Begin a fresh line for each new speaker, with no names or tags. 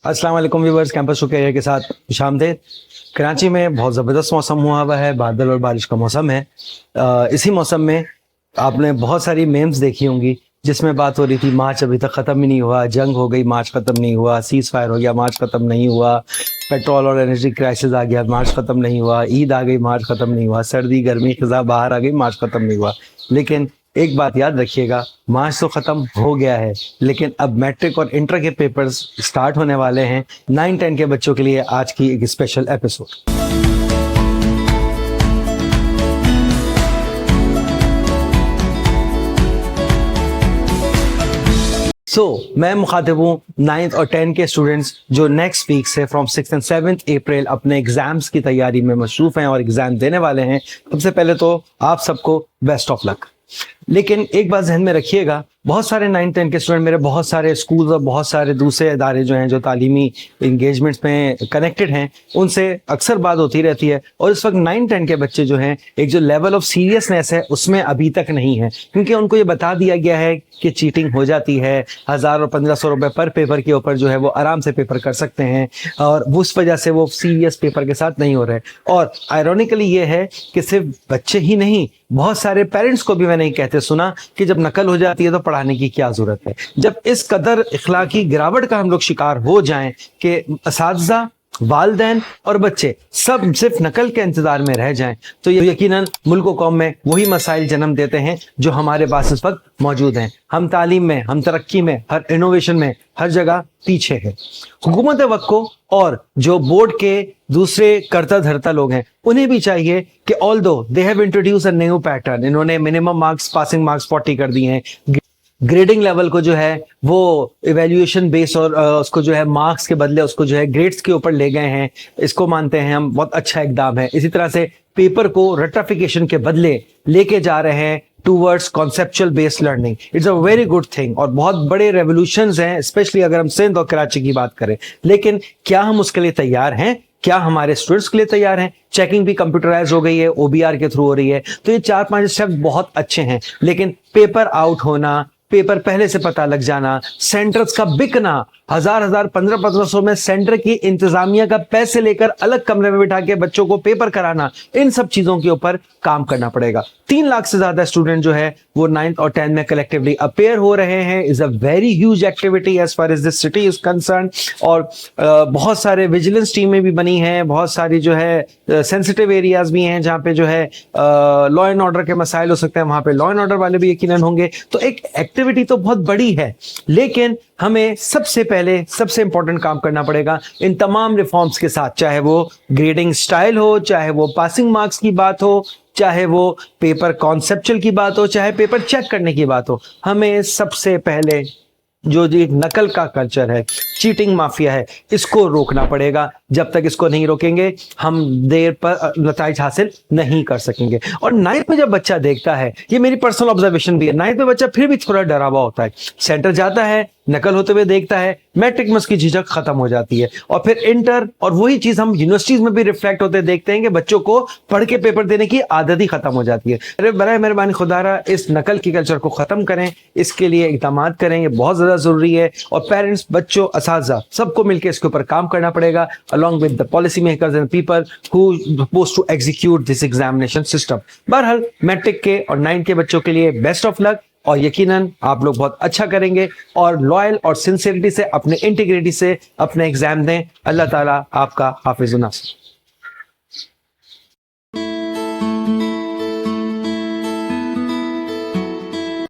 अस्सलाम वालेकुम viewers, campus to career के साथ खुशामदीद। कराची में बहुत ज़बरदस्त मौसम हुआ है, बादल और बारिश का मौसम है। इसी मौसम में आपने बहुत सारी मेम्स देखी होंगी जिसमें बात हो रही थी मार्च अभी तक ख़त्म ही नहीं हुआ, जंग हो गई मार्च ख़त्म नहीं हुआ, सीज़ फायर हो गया मार्च ख़त्म नहीं हुआ, पेट्रोल और एनर्जी क्राइसिस आ गया मार्च ख़त्म नहीं हुआ, ईद आ गई मार्च ख़त्म नहीं हुआ, सर्दी गर्मी खिज़ा बाहर आ गई मार्च ख़त्म नहीं हुआ। लेकिन एक बात याद रखिएगा, मार्च तो ख़त्म हो गया है, लेकिन अब मैट्रिक और इंटर के पेपर्स स्टार्ट होने वाले हैं। 9-10 के बच्चों के लिए आज की एक स्पेशल एपिसोड। मैं मुखातिब हूँ 9th और 10th के स्टूडेंट्स जो नेक्स्ट वीक से फ्रॉम 6th एंड 7th अप्रैल अपने एग्जाम्स की तैयारी में मसरूफ हैं और एग्जाम देने वाले हैं। सबसे पहले तो आप सबको बेस्ट ऑफ लक। लेकिन एक बात जहन में रखिएगा, बहुत सारे 9-10 के स्टूडेंट, मेरे बहुत सारे स्कूल्स और बहुत सारे दूसरे इदारे जो हैं जो तालीमी इंगेजमेंट्स में कनेक्टेड हैं, उनसे अक्सर बात होती रहती है। और इस वक्त 9-10 के बच्चे जो हैं, एक जो लेवल ऑफ सीरियसनेस है उसमें अभी तक नहीं है, क्योंकि उनको ये बता दिया गया है कि चीटिंग हो जाती है। 1000 और 1500 रुपए पर पेपर के ऊपर जो है वो आराम से पेपर कर सकते हैं, और उस वजह से वो सीरियस पेपर के साथ नहीं हो रहे। और आयरॉनिकली ये है कि सिर्फ बच्चे ही नहीं, बहुत सारे पेरेंट्स को भी मैंने कहते सुना कि जब नकल हो जाती है तो पढ़ाने की क्या जरूरत है। जब इस कदर इखलाकी गिरावट का हम लोग शिकार हो जाएं कि असातिज़ा, वालिदैन और बच्चे सब सिर्फ नकल के इंतजार में रह जाएं, तो ये यकीनन मुल्क व कौम में वही मसाइल जन्म देते हैं जो हमारे पास इस वक्त मौजूद हैं। हम तालीम में, हम तरक्की में, हर इनोवेशन में, हर जगह पीछे है। हुकूमत वक्त को और जो बोर्ड के दूसरे करता धरता लोग हैं, उन्हें भी चाहिए कि although they have introduce a new pattern, इन्होंने मिनिमम मार्क्स, पासिंग मार्क्स 40 कर दिए हैं, ग्रेडिंग लेवल को जो है वो इवेल्युएशन बेस और उसको जो है मार्क्स के बदले उसको जो है ग्रेड्स के ऊपर ले गए हैं। इसको मानते हैं हम बहुत अच्छा इकदाम है। इसी तरह से पेपर को रट्टाफिकेशन के बदले लेके जा रहे हैं towards conceptual based learning. It's a very good thing और बहुत बड़े रेवोल्यूशंस हैं, स्पेशली अगर हम सिंध और कराची की बात करें। लेकिन क्या हम उसके लिए तैयार हैं? क्या हमारे स्टूडेंट्स के लिए तैयार हैं? चेकिंग भी कंप्यूटराइज हो गई है, OBR के थ्रू हो रही है, तो ये 4-5 स्टेप बहुत अच्छे हैं। लेकिन पेपर आउट होना, पेपर पहले से पता लग जाना, सेंटर्स का बिकना, 1000-1000, 1500 में सेंटर की इंतजामिया का पैसे लेकर अलग कमरे में बिठा के बच्चों को पेपर कराना, इन सब चीजों के ऊपर काम करना पड़ेगा। 3 लाख से ज्यादा स्टूडेंट जो है वो 9th और 10th में कलेक्टिवली अपेयर हो रहे हैं। Is a very huge activity as far as this city is concern. और बहुत सारे विजिलेंस टीमें भी बनी हैं, बहुत सारी जो है सेंसिटिव एरियाज भी हैं जहाँ पे जो है लॉ एंड ऑर्डर के मसाइल हो सकते हैं, वहां पे लॉ एंड ऑर्डर वाले भी यकीनन होंगे। तो एक एक्टिविटी तो बहुत बड़ी है, लेकिन हमें सबसे पहले सबसे इंपॉर्टेंट काम करना पड़ेगा इन तमाम रिफॉर्म्स के साथ, चाहे वो ग्रेडिंग स्टाइल हो, चाहे वो पासिंग मार्क्स की बात हो, चाहे वो पेपर कॉन्सेप्चुअल की बात हो, चाहे पेपर चेक करने की बात हो। हमें सबसे पहले जो एक नकल का कल्चर है, चीटिंग माफिया है, इसको रोकना पड़ेगा। जब तक इसको नहीं रोकेंगे हम देर पर नतीजे हासिल नहीं कर सकेंगे। और 9th में जब बच्चा देखता है, ये मेरी पर्सनल ऑब्जर्वेशन भी है, 9th में बच्चा फिर भी थोड़ा डरा हुआ होता है। सेंटर जाता है, नकल होते हुए देखता है, मैट्रिक में उसकी झिझक खत्म हो जाती है, और फिर इंटर, और वही चीज हम यूनिवर्सिटीज में भी रिफ्लेक्ट होते देखते हैं कि बच्चों को पढ़ के पेपर देने की आदत ही खत्म हो जाती है। अरे बराए मेहरबानी खुदारा, इस नकल की कल्चर को खत्म करें, इसके लिए इक़दाम करें, ये बहुत ज्यादा जरूरी है। और पेरेंट्स, बच्चों, असातिज़ा सबको मिलकर इसके ऊपर काम करना पड़ेगा, along with the policy makers and people who supposed to execute this examination system। बहरहाल मैट्रिक के और 9th के बच्चों के लिए बेस्ट ऑफ लक, और यकीनन आप लोग बहुत अच्छा करेंगे और लॉयल और सिंसियरिटी से, अपने इंटीग्रिटी से अपने एग्जाम दें। अल्लाह ताला आपका हाफिज़-उन-नासिर।